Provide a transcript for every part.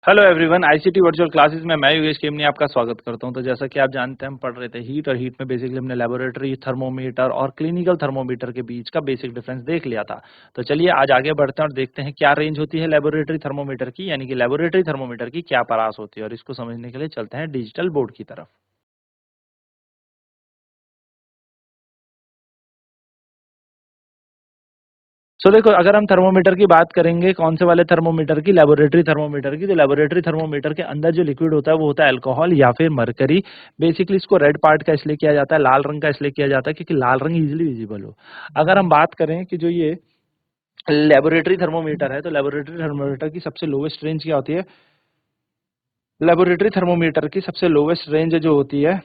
Hello everyone, ICT virtual classes में मैं योगेश केमनी आपका स्वागत करता हूं। तो जैसा कि आप जानते हैं, हम पढ़ रहे थे हीट, और हीट में बेसिकली हमने लेबोरेटरी थर्मोमीटर और क्लिनिकल थर्मोमीटर के बीच का बेसिक डिफरेंस देख लिया था। तो चलिए आज आगे बढ़ते हैं और देखते हैं क्या रेंज होती है लेबोरेटरी थर्मोमीटर की, यानी कि लेबोरेटरी थर्मोमीटर की क्या परास होती है। और इसको समझने के लिए चलते हैं डिजिटल बोर्ड की तरफ। देखो, अगर हम थर्मोमीटर की बात करेंगे, कौन से वाले थर्मोमीटर की, लेबोरेटरी थर्मोमीटर की, तो लेबोरेटरी थर्मोमीटर के अंदर जो लिक्विड होता है वो होता है अल्कोहल या फिर मरकरी। बेसिकली इसको रेड पार्ट का इसलिए किया जाता है, लाल रंग का इसलिए किया जाता है क्योंकि लाल रंग इजीली विजिबल हो। अगर हम बात करें कि जो ये लेबोरेटरी थर्मोमीटर है, तो लेबोरेटरी थर्मोमीटर की सबसे लोवेस्ट रेंज क्या होती है? लेबोरेटरी थर्मोमीटर की सबसे लोवेस्ट रेंज जो होती है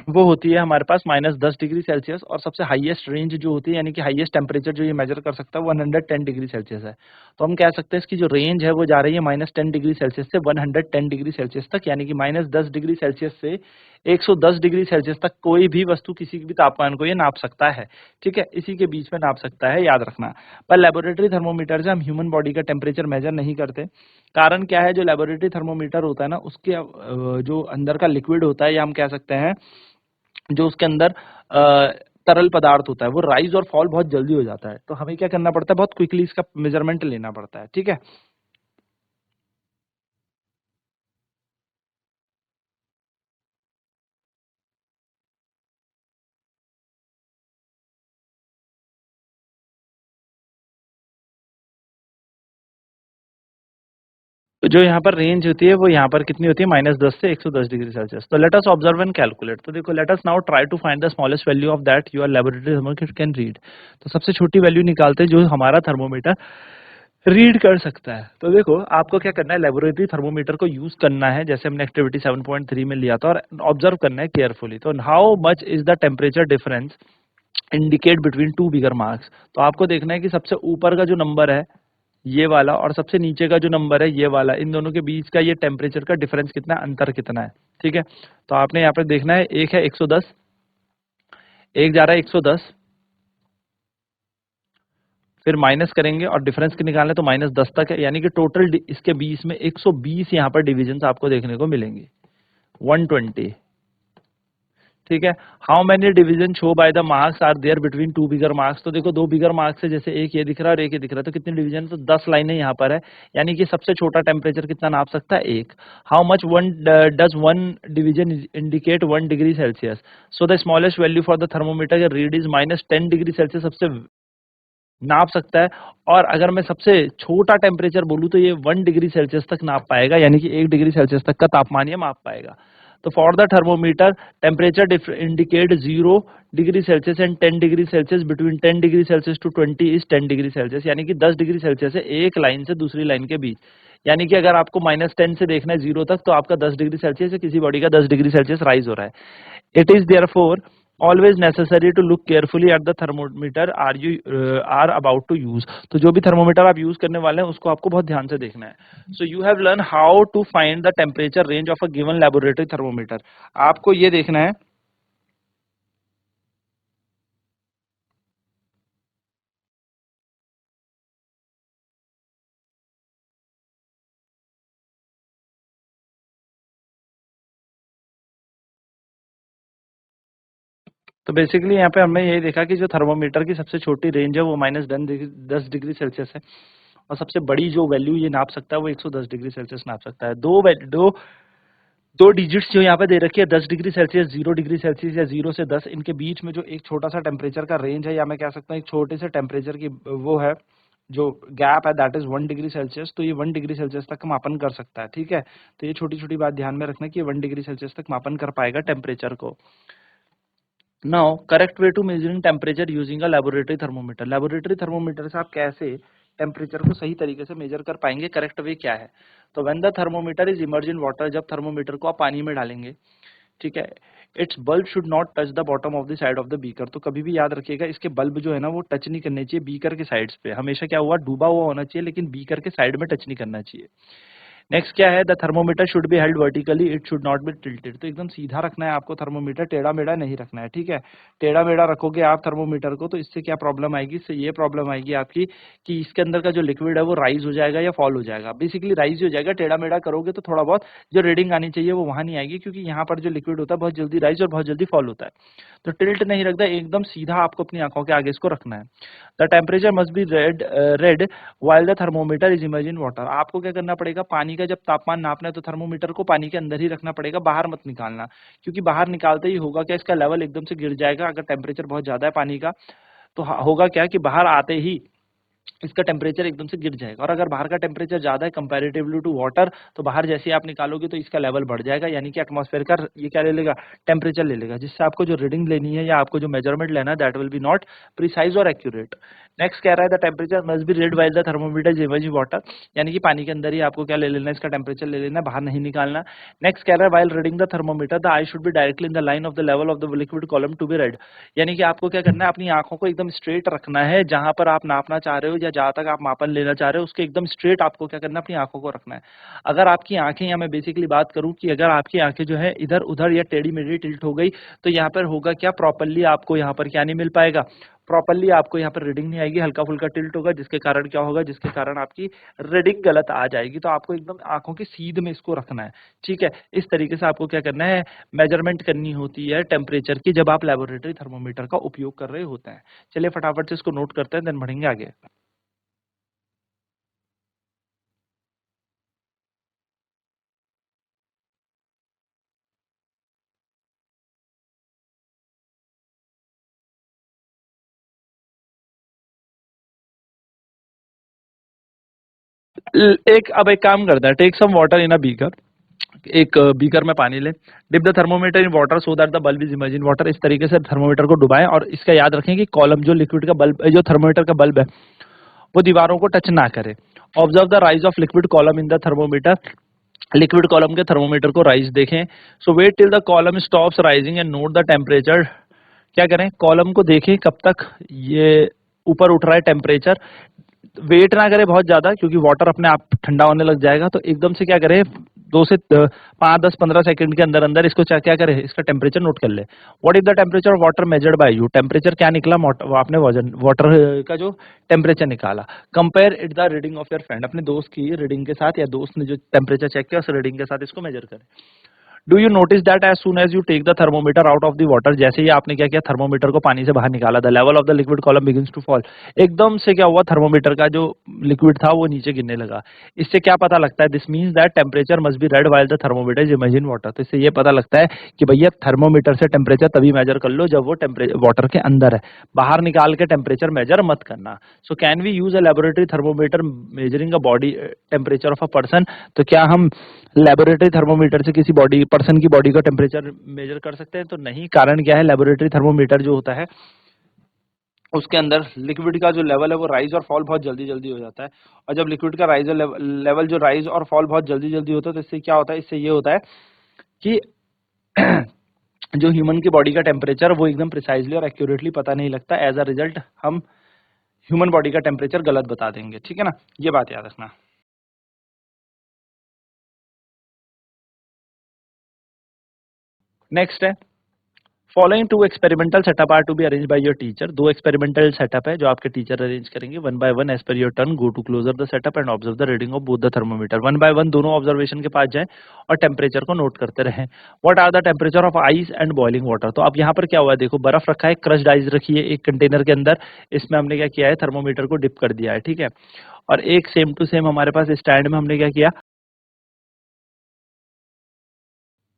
वो होती है हमारे पास -10 डिग्री सेल्सियस, और सबसे हाईएस्ट रेंज जो होती है, यानी कि हाईएस्ट टेम्परेचर जो ये मेजर कर सकता है, 110 डिग्री सेल्सियस है। तो हम कह सकते हैं इसकी जो रेंज है वो जा रही है -10 डिग्री सेल्सियस से 110 डिग्री सेल्सियस तक, यानी कि -10 डिग्री सेल्सियस से 110 डिग्री सेल्सियस तक कोई भी वस्तु किसी भी तापमान को ये नाप सकता है। ठीक है, इसी के बीच में नाप सकता है, याद रखना। पर लेबोरेटरी थर्मोमीटर से हम ह्यूमन बॉडी का टेम्परेचर मेजर नहीं करते। कारण क्या है? जो लेबोरेटरी थर्मोमीटर होता है ना, उसके जो अंदर का लिक्विड होता है, या हम कह सकते हैं जो उसके अंदर तरल पदार्थ होता है, वो राइज और फॉल बहुत जल्दी हो जाता है। तो हमें क्या करना पड़ता है? बहुत क्विकली इसका मेजरमेंट लेना पड़ता है। ठीक है। तो जो यहाँ पर रेंज होती है वो यहाँ पर कितनी होती है? -10 से 110 डिग्री सेल्सियस। तो let us observe and calculate. तो देखो, let us now try to find the smallest value of that your laboratory thermometer can read. तो सबसे छोटी वैल्यू निकालते हैं जो हमारा थर्मोमीटर रीड कर सकता है। तो देखो, आपको क्या करना है? लेबोरेटरी थर्मोमीटर को यूज करना है, जैसे हमने एक्टिविटी 7.3 में लिया था, और ऑब्जर्व करना है केयरफुली। तो how much is the temperature difference indicate between two bigger marks. तो आपको देखना है कि सबसे ऊपर का जो नंबर है ये वाला, और सबसे नीचे का जो नंबर है ये वाला, इन दोनों के बीच का ये टेम्परेचर का डिफरेंस कितना है, अंतर कितना है। ठीक है। तो आपने यहाँ पे देखना है, एक है 110, एक जा रहा है 110, फिर माइनस करेंगे और डिफरेंस के निकालने, तो -10 तक है, यानी कि टोटल इसके बीच में 120 यहाँ पर डिविजन आपको देखने को मिलेंगे। 120। ठीक है। How many division show by the marks are there between two bigger marks. तो देखो, दो बिगर मार्क्स है, जैसे एक ये दिख रहा है और एक ये दिख रहा है, तो कितने डिवीजन? तो 10 लाइनें यहाँ पर है, यानी कि सबसे छोटा टेम्परेचर कितना नाप सकता है? एक। How much one does one division indicate 1 degree Celsius. So the smallest value for the thermometer read is -10 degree Celsius, सबसे नाप सकता है। और अगर मैं सबसे छोटा टेम्परेचर बोलूँ तो ये 1 डिग्री सेल्सियस तक नाप पाएगा, यानी कि 1 डिग्री सेल्सियस तक का तापमान ये माप पाएगा। तो for the thermometer temperature indicate 0 degree Celsius and 10 degree Celsius, between 10 degree Celsius to 20 is 10 degree Celsius, यानी कि 10 डिग्री सेल्सियस है एक लाइन से दूसरी लाइन के बीच। यानी कि अगर आपको -10 से देखना है 0 तक, तो आपका 10 डिग्री सेल्सियस है, किसी बॉडी का 10 डिग्री सेल्सियस राइज हो रहा है। It is therefore always necessary to look carefully at the thermometer are about to use। तो जो भी थर्मोमीटर आप यूज करने वाले हैं उसको आपको बहुत ध्यान से देखना है। So you have learn how to find the temperature range of a given laboratory thermometer. आपको ये देखना है। तो बेसिकली यहाँ पे हमने यही देखा कि जो थर्मोमीटर की सबसे छोटी रेंज है वो -10 डिग्री सेल्सियस है, और सबसे बड़ी जो वैल्यू ये नाप सकता है वो 110 डिग्री सेल्सियस नाप सकता है। दो डिजिट्स जो यहाँ पे दे रखी है, 10 डिग्री सेल्सियस, 0 डिग्री सेल्सियस, या 0 से 10, इनके बीच में जो एक छोटा सा टेम्परेचर का रेंज है, या मैं कह सकता हूँ एक छोटे से टेम्परेचर की वो है, जो गैप है, दैट इज 1 डिग्री सेल्सियस। तो ये 1 डिग्री सेल्सियस तक मापन कर सकता है। ठीक है। तो ये छोटी छोटी बात ध्यान में रखना कि ये 1 डिग्री सेल्सियस तक मापन कर पाएगा टेम्परेचर को। Now correct way to measuring temperature using a laboratory thermometer. Laboratory thermometer से आप कैसे टेम्परेचर को सही तरीके से मेजर कर पाएंगे? करेक्ट वे क्या है? तो when the thermometer is emerge in water, जब थर्मोमीटर को आप पानी में डालेंगे, ठीक है, it's bulb should not touch the bottom of the side of the beaker. तो कभी भी याद रखिएगा, इसके बल्ब जो है ना वो टच नहीं करने चाहिए बीकर के साइड्स पे। हमेशा क्या हुआ, डूबा हुआ होना चाहिए, लेकिन बीकर के साइड में टच नहीं करना चाहिए। नेक्स्ट क्या है, the thermometer should be held vertically, it should not be tilted. तो एकदम सीधा रखना है आपको थर्मोमीटर, टेढ़ा मेढ़ा नहीं रखना है, ठीक है। टेढ़ा मेढ़ा रखोगे आप थर्मोमीटर को तो इससे क्या प्रॉब्लम आएगी, इससे ये प्रॉब्लम आएगी आपकी कि इसके अंदर का जो लिक्विड है वो राइज हो जाएगा या फॉल हो जाएगा। बेसिकली राइज हो जाएगा, टेढ़ा मेढ़ा करोगे तो थोड़ा बहुत जो रीडिंग आनी चाहिए वो वहां नहीं आएगी, क्योंकि यहाँ पर जो लिक्विड होता है बहुत जल्दी राइज और बहुत जल्दी फॉल होता है। तो टिल्ट नहीं रखता, एकदम सीधा आपको अपनी आंखों के आगे इसको रखना है। The temperature must be red while the thermometer is emerge in water. आपको क्या करना पड़ेगा, पानी का जब तापमान नापना है तो थर्मोमीटर को पानी के अंदर ही रखना पड़ेगा, बाहर मत निकालना, क्योंकि बाहर निकालते ही होगा क्या, इसका लेवल एकदम से गिर जाएगा। अगर टेम्परेचर बहुत ज्यादा है पानी का तो होगा क्या कि बाहर आते ही इसका टेम्परेचर एकदम से गिर जाएगा। और अगर बाहर का टेम्परेचर ज्यादा है कंपैरेटिवली टू वाटर तो बाहर जैसे ही आप निकालोगे तो इसका लेवल बढ़ जाएगा, यानी कि एटमॉस्फेयर का ये क्या ले लेगा, टेम्परेचर ले लेगा, जिससे आपको जो रीडिंग लेनी है या आपको जो मेजरमेंट लेना है that will be not precise और एक्यूरेट। नेक्स्ट कह रहा है the temperature must be red while the thermometer is emerge in water, यानी कि पानी के अंदर ही आपको क्या ले लेना है, इसका टेम्परेचर ले लेना है, बाहर नहीं निकालना। नेक्स्ट कह रहा है while reading the thermometer the eye should be directly in the line of the level of the liquid column to be read, यानी कि आपको क्या करना है, अपनी आंखों को एकदम स्ट्रेट रखना है, जहां पर आप नापना चाह रहे हो या जहां तक आप मापन लेना चाह रहे हो उसके एकदम स्ट्रेट आपको क्या करना है, अपनी आंखों को रखना है। अगर आपकी आंखें, या मैं बेसिकली बात करूं कि अगर आपकी आंखें जो है इधर उधर या टेढ़ी मेढ़ी टिल्ट हो गई तो यहाँ पर होगा क्या, प्रॉपर्ली आपको यहाँ पर क्या नहीं मिल पाएगा, प्रॉपर्ली आपको यहाँ पर रीडिंग नहीं आएगी, हल्का फुल्का टिल्ट होगा, जिसके कारण क्या होगा, जिसके कारण आपकी रीडिंग गलत आ जाएगी। तो आपको एकदम आंखों की सीध में इसको रखना है, ठीक है। इस तरीके से आपको क्या करना है, मेजरमेंट करनी होती है टेम्परेचर की जब आप लेबोरेटरी थर्मोमीटर का उपयोग कर रहे होते हैं। चलिए फटाफट से इसको नोट करते हैं, देन बढ़ेंगे आगे। अब एक काम करता है, take some water in a beaker, एक बीकर में पानी ले, dip the thermometer in water so that the bulb is imagine water. इस तरीके से थर्मोमीटर को डुबाएं और इसका याद रखें कि कॉलम जो लिक्विड का बल्ब, जो थर्मोमीटर का बल्ब है वो दीवारों को टच ना करे। Observe the rise of liquid column in the thermometer, liquid column के थर्मोमीटर को राइज देखें। So wait till the column stops rising and note the temperature. क्या करें, कॉलम को देखें कब तक ये ऊपर उठ रहा है टेम्परेचर, वेट ना करें बहुत ज्यादा क्योंकि वाटर अपने आप ठंडा होने लग जाएगा। तो एकदम से क्या करें, 2 से 5, 10, 15 सेकंड के अंदर अंदर इसको क्या करें, इसका टेम्परेचर नोट कर ले। What is the temperature of water measured by you, temperature क्या निकला, वो आपने वजन वाटर का जो टेम्परेचर निकाला। Compare it the reading of your friend, अपने दोस्त की रीडिंग के साथ या दोस्त ने जो टेम्परेचर चेक किया उस रीडिंग के साथ इसको मेजर करें। Do you notice that as soon as you take the thermometer out of the water, जैसे ही आपने क्या किया, थर्मोमीटर को पानी से बाहर निकाला, the level of the liquid column begins to fall, एकदम से क्या हुआ, थर्मोमीटर का जो लिक्विड था वो नीचे गिरने लगा। इससे क्या पता लगता है, this means that temperature must be red while the thermometer is imagine water. तो इससे ये पता लगता है कि भैया थर्मोमीटर से टेम्परेचर तभी मेजर कर लो जब वो टेम्परेचर वाटर के अंदर है, बाहर निकाल के टेम्परेचर मेजर मत करना। So can we use a laboratory thermometer measuring a body temperature of a person, तो क्या हम लेबोरेटरी थर्मोमीटर से किसी बॉडी पर्सन की बॉडी का टेम्परेचर मेजर कर सकते हैं? तो नहीं। कारण क्या है, लेबोरेटरी थर्मोमीटर जो होता है उसके अंदर लिक्विड का जो लेवल है वो राइज और फॉल बहुत जल्दी जल्दी हो जाता है। और जब लिक्विड का राइज लेवल जो राइज और फॉल बहुत जल्दी जल्दी होता है तो इससे क्या होता है, इससे ये होता है कि जो ह्यूमन की बॉडी का टेम्परेचर वो एकदम प्रिसाइजली और एक्यूरेटली पता नहीं लगता। एज अ रिजल्ट हम ह्यूमन बॉडी का टेम्परेचर गलत बता देंगे, ठीक है ना, ये बात याद रखना। नेक्स्ट है, following 2 experimental setup are to be arrange by your teacher. 2 experimental setup है जो आपके टीचर अरेंज करेंगे, one by one as per your turn go to closer the setup and observe the reading of both the thermometer. One by one दोनों observation के पास जाएं और temperature को नोट करते रहें। What are the temperature of ice and boiling water. तो अब यहाँ पर क्या हुआ है, देखो बर्फ रखा है, क्रश्ड आइस रखी है एक कंटेनर के अंदर, इसमें हमने क्या किया है, थर्मोमीटर को डिप कर दिया है, ठीक है। और एक सेम टू सेम हमारे पास स्टैंड में हमने क्या किया,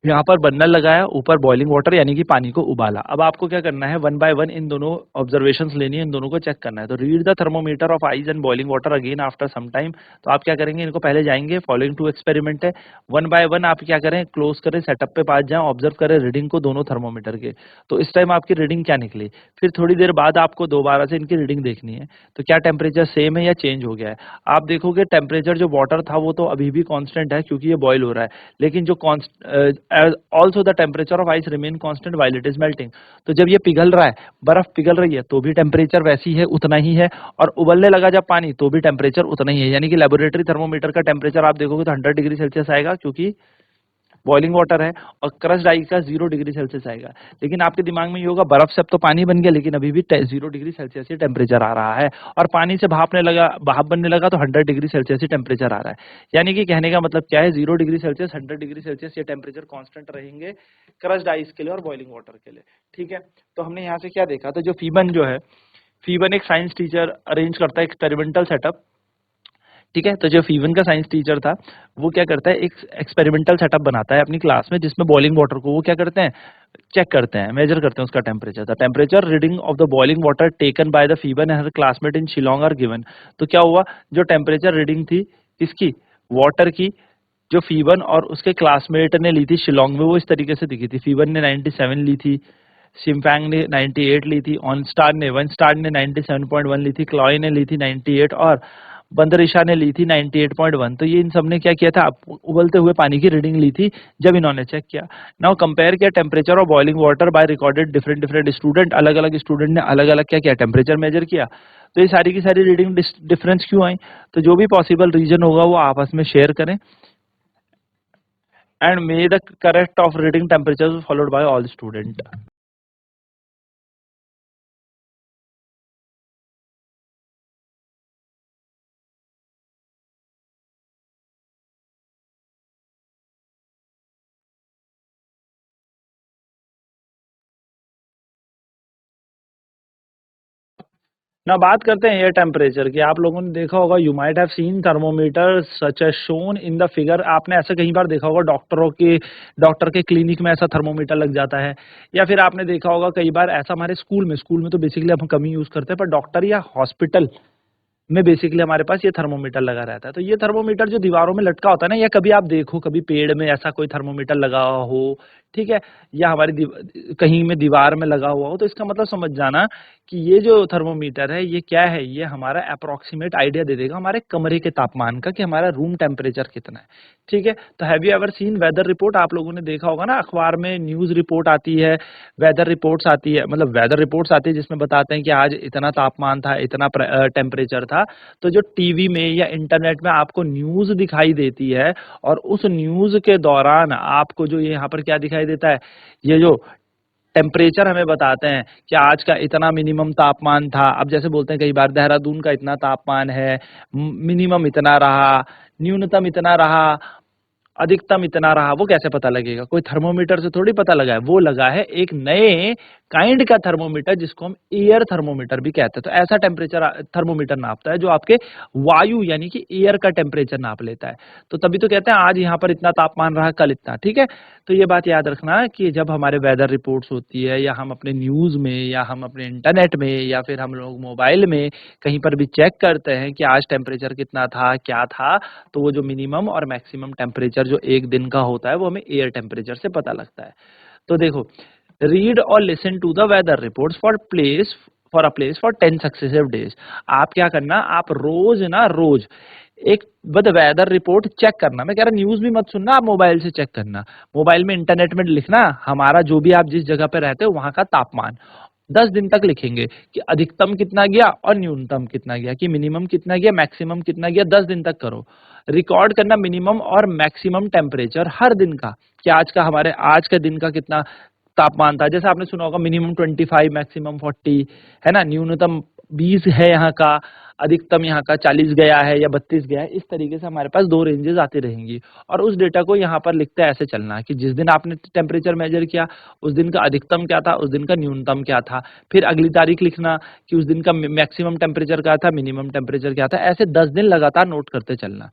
यहाँ पर बर्नर लगाया, ऊपर बॉइलिंग वाटर यानी कि पानी को उबाला। अब आपको क्या करना है, वन बाय वन इन दोनों ऑब्जर्वेशंस लेनी है, इन दोनों को चेक करना है। तो read the thermometer of ice and boiling water again after some time. तो आप क्या करेंगे, इनको पहले जाएंगे, फॉलोइंग 2 एक्सपेरिमेंट है, वन बाय वन आप क्या करें, क्लोज करें, सेटअप पे पास जाएं, ऑब्जर्व करें रीडिंग को दोनों थर्मोमीटर के। तो इस टाइम आपकी रीडिंग क्या निकली, फिर थोड़ी देर बाद आपको दोबारा से इनकी रीडिंग देखनी है। तो क्या टेम्परेचर सेम है या चेंज हो गया है। आप देखोगे टेम्परेचर जो वाटर था वो तो अभी भी कॉन्स्टेंट है क्योंकि ये बॉयल हो रहा है, लेकिन जो also the temperature of ice remain constant while it is melting. तो जब ये पिघल रहा है, बर्फ पिघल रही है, तो भी टेम्परेचर वैसी है, उतना ही है, और उबलने लगा जब पानी तो भी टेम्परेचर उतना ही है। यानी कि लेबोरेटरी थर्मोमीटर का टेम्परेचर आप देखोगे तो 100 डिग्री सेल्सियस आएगा क्योंकि बॉइलिंग वाटर है, और क्रश्ड आइस का 0 डिग्री सेल्सियस आएगा। लेकिन आपके दिमाग में ये होगा बर्फ से अब तो पानी बन गया, लेकिन अभी भी 0 डिग्री सेल्सियस ही टेम्परेचर आ रहा है, और पानी से भाप बनने लगा तो 100 डिग्री सेल्सियस ही टेम्परेचर आ रहा है। यानी कि कहने का मतलब क्या है, 0 डिग्री सेल्सियस 100 डिग्री सेल्सियस ये टेम्परेचर कांस्टेंट रहेंगे क्रश्ड आइस के लिए और बॉइलिंग वाटर के लिए। ठीक है, तो हमने यहाँ से क्या देखा, तो जो फीबन जो है, फीबन एक साइंस टीचर अरेंज करता है एक्सपेरिमेंटल सेटअप। ठीक है, तो जो फीवन का साइंस टीचर था वो क्या करता है, एक एक्सपेरिमेंटल सेटअप बनाता है अपनी क्लास में, जिसमें बॉइलिंग वाटर को वो क्या करते हैं, चेक करते हैं, मेजर करते हैं उसका temperature. The temperature reading of the boiling water taken by the फीवन and her classmate in Shillong are given. तो क्या हुआ, जो टेम्परेचर रीडिंग थी इसकी वाटर की, जो फीवन और उसके क्लासमेट ने ली थी शिलोंग में, वो इस तरीके से दिखी थी। फीवन ने 97 ली थी, शिमफैंग ने 98 ली थी, वन स्टार ने 97.1 ली थी, क्लॉय ने ली थी 98, और बंदरिशा ने ली थी 98.1। तो ये इन सब ने क्या किया था, उबलते हुए पानी की रीडिंग ली थी जब इन्होंने चेक किया। नाउ कंपेयर किया temperature of boiling water bye recorded different different student, अलग अलग स्टूडेंट ने अलग अलग क्या किया, टेम्परेचर मेजर किया। तो ये सारी की सारी रीडिंग डिफरेंस क्यों आई, तो जो भी पॉसिबल रीजन होगा वो आपस में शेयर करें, and may the correct of reading temperature followed by all student. ना बात करते हैं एयर टेम्परेचर की। आप लोगों ने देखा होगा, you might have seen thermometer such as shown in the figure. आपने ऐसे कई बार देखा होगा, डॉक्टर के क्लिनिक में ऐसा थर्मोमीटर लग जाता है, या फिर आपने देखा होगा कई बार ऐसा हमारे स्कूल में तो बेसिकली हम कम ही यूज करते हैं, पर डॉक्टर या हॉस्पिटल में बेसिकली हमारे पास ये थर्मोमीटर लगा रहता है। तो ये थर्मोमीटर जो दीवारों में लटका होता है ना, या कभी आप देखो कभी पेड़ में ऐसा कोई थर्मोमीटर लगा हो, ठीक है, या हमारी कहीं में दीवार में लगा हुआ हो, तो इसका मतलब समझ जाना कि ये जो थर्मोमीटर है ये क्या है, ये हमारा अप्रोक्सीमेट आइडिया दे देगा हमारे कमरे के तापमान का, कि हमारा रूम टेम्परेचर कितना है। ठीक है, तो have you ever seen weather report? आप लोगों ने देखा होगा ना, अखबार में न्यूज रिपोर्ट आती है, वेदर रिपोर्ट्स आती है, मतलब वेदर रिपोर्ट्स आती है जिसमें बताते हैं कि आज इतना तापमान था, इतना टेम्परेचर था। तो जो टीवी में या इंटरनेट में आपको न्यूज दिखाई देती है, और उस न्यूज के दौरान आपको जो ये यहाँ पर क्या दिखाई देता है, ये जो टेम्परेचर हमें बताते हैं कि आज का इतना मिनिमम तापमान था। अब जैसे बोलते हैं कई बार देहरादून का इतना तापमान है, मिनिमम इतना रहा, न्यूनतम इतना रहा, अधिकतम इतना रहा। वो कैसे पता लगेगा, कोई थर्मोमीटर से थोड़ी पता लगा है, वो लगा है एक नए काइंड का थर्मोमीटर जिसको हम एयर थर्मोमीटर भी कहते हैं। तो ऐसा टेम्परेचर थर्मोमीटर नापता है जो आपके वायु यानी कि एयर का टेम्परेचर नाप लेता है। तो तभी तो कहते हैं आज यहाँ पर इतना तापमान रहा, कल इतना। ठीक है, तो ये बात याद रखना कि जब हमारे वेदर रिपोर्ट्स होती है, या हम अपने न्यूज में, या हम अपने इंटरनेट में, या फिर हम लोग मोबाइल में कहीं पर भी चेक करते हैं कि आज टेम्परेचर कितना था, क्या था, तो वो जो मिनिमम और मैक्सिमम टेम्परेचर जो एक दिन का होता है वो हमें एयर टेम्परेचर से पता लगता है। तो देखो, रीड और listen to the weather reports for a place for 10 successive days. आप क्या करना, आप रोज एक बद वेदर रिपोर्ट चेक करना। मैं कह रहा न्यूज भी मत सुनना, आप मोबाइल से चेक करना। मोबाइल में इंटरनेट में लिखना हमारा जो भी आप जिस जगह पे रहते हो वहां का तापमान 10 दिन तक लिखेंगे कि अधिकतम कितना गया और न्यूनतम कितना गया, कि मिनिमम कितना गया, मैक्सिमम कितना गया। 10 दिन तक करो, रिकॉर्ड करना मिनिमम और मैक्सिमम टेम्परेचर हर दिन का, कि आज का दिन का कितना तापमान था। जैसे आपने सुना होगा मिनिमम 25, मैक्सिमम 40 है ना, न्यूनतम 20 है यहाँ का, अधिकतम यहाँ का 40 गया है या 32 गया है। इस तरीके से हमारे पास 2 रेंजेस आती रहेंगी, और उस डेटा को यहाँ पर लिखते ऐसे चलना कि जिस दिन आपने टेम्परेचर मेजर किया उस दिन का अधिकतम क्या था, उस दिन का न्यूनतम क्या था। फिर अगली तारीख लिखना कि उस दिन का मैक्सिमम टेम्परेचर क्या था, मिनिमम टेम्परेचर क्या था। ऐसे 10 दिन लगातार नोट करते चलना।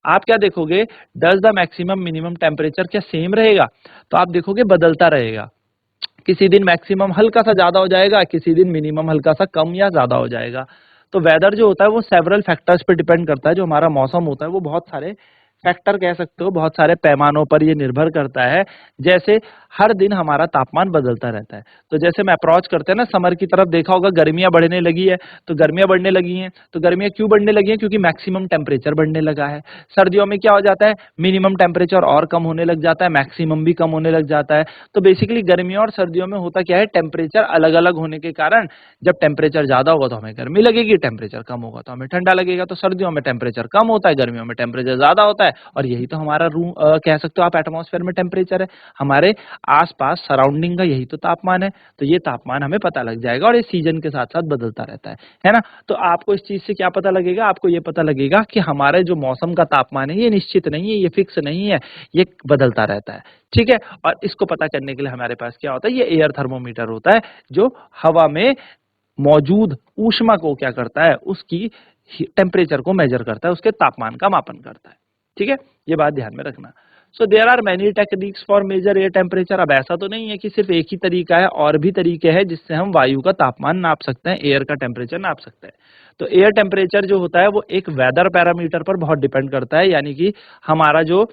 आप क्या देखोगे, does the maximum minimum temperature क्या सेम रहेगा? तो आप देखोगे बदलता रहेगा। किसी दिन मैक्सिमम हल्का सा ज्यादा हो जाएगा, किसी दिन मिनिमम हल्का सा कम या ज्यादा हो जाएगा। तो वेदर जो होता है वो सेवरल फैक्टर्स पे डिपेंड करता है। जो हमारा मौसम होता है वो बहुत सारे फैक्टर कह सकते हो, बहुत सारे पैमानों पर ये निर्भर करता है। जैसे हर दिन हमारा तापमान बदलता रहता है। तो जैसे हम अप्रोच करते हैं ना समर की तरफ, देखा होगा गर्मियां बढ़ने लगी है, तो गर्मियां बढ़ने लगी हैं, तो गर्मियां क्यों बढ़ने लगी हैं? क्योंकि मैक्सिमम टेम्परेचर बढ़ने लगा है। सर्दियों में क्या हो जाता है? मिनिमम टेम्परेचर और कम होने लग जाता है, मैक्सिमम भी कम होने लग जाता है। तो बेसिकली गर्मियों और सर्दियों में होता क्या है, टेम्परेचर अलग अलग होने के कारण जब टेम्परेचर ज्यादा होगा तो हमें गर्मी लगेगी, टेम्परेचर कम होगा तो हमें ठंडा लगेगा। तो सर्दियों में टेम्परेचर कम होता है, गर्मियों में टेम्परेचर ज्यादा होता है, और यही तो हमारा रूम कह सकते हो आप एटमॉस्फेयर में टेम्परेचर है, हमारे आसपास सराउंडिंग का यही तो तापमान है। तो ये तापमान हमें पता लग जाएगा, और ये सीजन के साथ साथ बदलता रहता है ना। तो आपको इस चीज से क्या पता लगेगा? आपको ये पता लगेगा कि हमारे जो मौसम का तापमान है ये निश्चित नहीं है, ये फिक्स नहीं है, ये बदलता रहता है। ठीक है, और इसको पता करने के लिए हमारे पास क्या होता है? ये एयर थर्मोमीटर होता है, जो हवा में मौजूद ऊष्मा को क्या करता है, उसकी टेम्परेचर को मेजर करता है, उसके तापमान का मापन करता है। ठीक है, ये बात ध्यान में रखना। So there are many techniques for measure air temperature. अब ऐसा तो नहीं है कि सिर्फ एक ही तरीका है, और भी तरीके हैं जिससे हम वायु का तापमान नाप सकते हैं, एयर का टेम्परेचर नाप सकते हैं। तो एयर टेम्परेचर जो होता है वो एक वेदर पैरामीटर पर बहुत डिपेंड करता है, यानी कि हमारा जो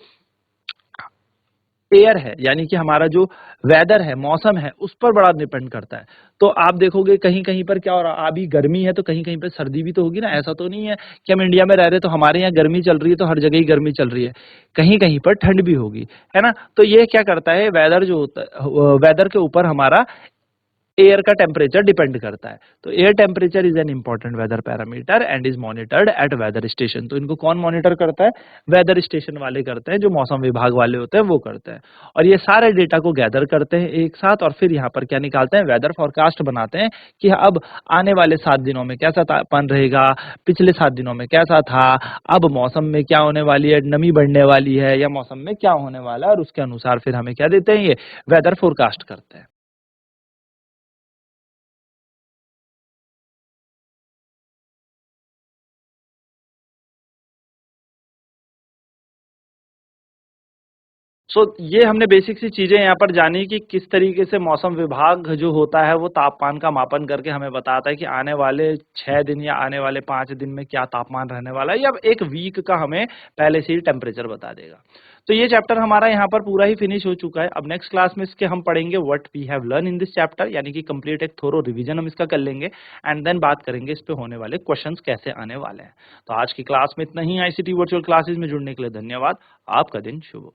एयर है, यानी कि हमारा जो वेदर है, मौसम है, उस पर बड़ा डिपेंड करता है। तो आप देखोगे कहीं कहीं पर क्या हो रहा है, अभी गर्मी है तो कहीं कहीं पर सर्दी भी तो होगी ना। ऐसा तो नहीं है कि हम इंडिया में रह रहे तो हमारे यहाँ गर्मी चल रही है तो हर जगह ही गर्मी चल रही है, कहीं कहीं पर ठंड भी होगी, है ना। तो ये क्या करता है, वेदर जो होता है, वेदर के ऊपर हमारा एयर का टेम्परेचर डिपेंड करता है। तो air temperature is an important weather parameter and is monitored at weather station. तो इनको कौन मॉनिटर करता है? वेदर स्टेशन वाले करते हैं, जो मौसम विभाग वाले होते हैं वो करते हैं। और ये सारे डेटा को गैदर करते हैं एक साथ, और फिर यहाँ पर क्या निकालते हैं? वेदर फोरकास्ट बनाते हैं कि अब आने वाले 7 दिनों में कैसा तापमान रहेगा, पिछले 7 दिनों में कैसा था, अब मौसम में क्या होने वाली है, नमी बढ़ने वाली है या मौसम में क्या होने वाला है, और उसके अनुसार फिर हमें क्या देते हैं? ये वेदर फोरकास्ट करते हैं। ये हमने बेसिक सी चीजें यहाँ पर जानी कि किस तरीके से मौसम विभाग जो होता है वो तापमान का मापन करके हमें बताता है कि आने वाले 6 दिन या आने वाले 5 दिन में क्या तापमान रहने वाला है, या एक वीक का हमें पहले से ही टेम्परेचर बता देगा। तो ये चैप्टर हमारा यहाँ पर पूरा ही फिनिश हो चुका है। अब नेक्स्ट क्लास में इसके हम पढ़ेंगे what we have learn in this chapter, यानी कि कंप्लीट एक थोरो रिवीजन हम इसका कर लेंगे, एंड देन बात करेंगे इस पे होने वाले क्वेश्चंस कैसे आने वाले हैं। तो आज की क्लास में इतना ही। आईसीटी वर्चुअल क्लासेस में जुड़ने के लिए धन्यवाद। आपका दिन शुभ हो।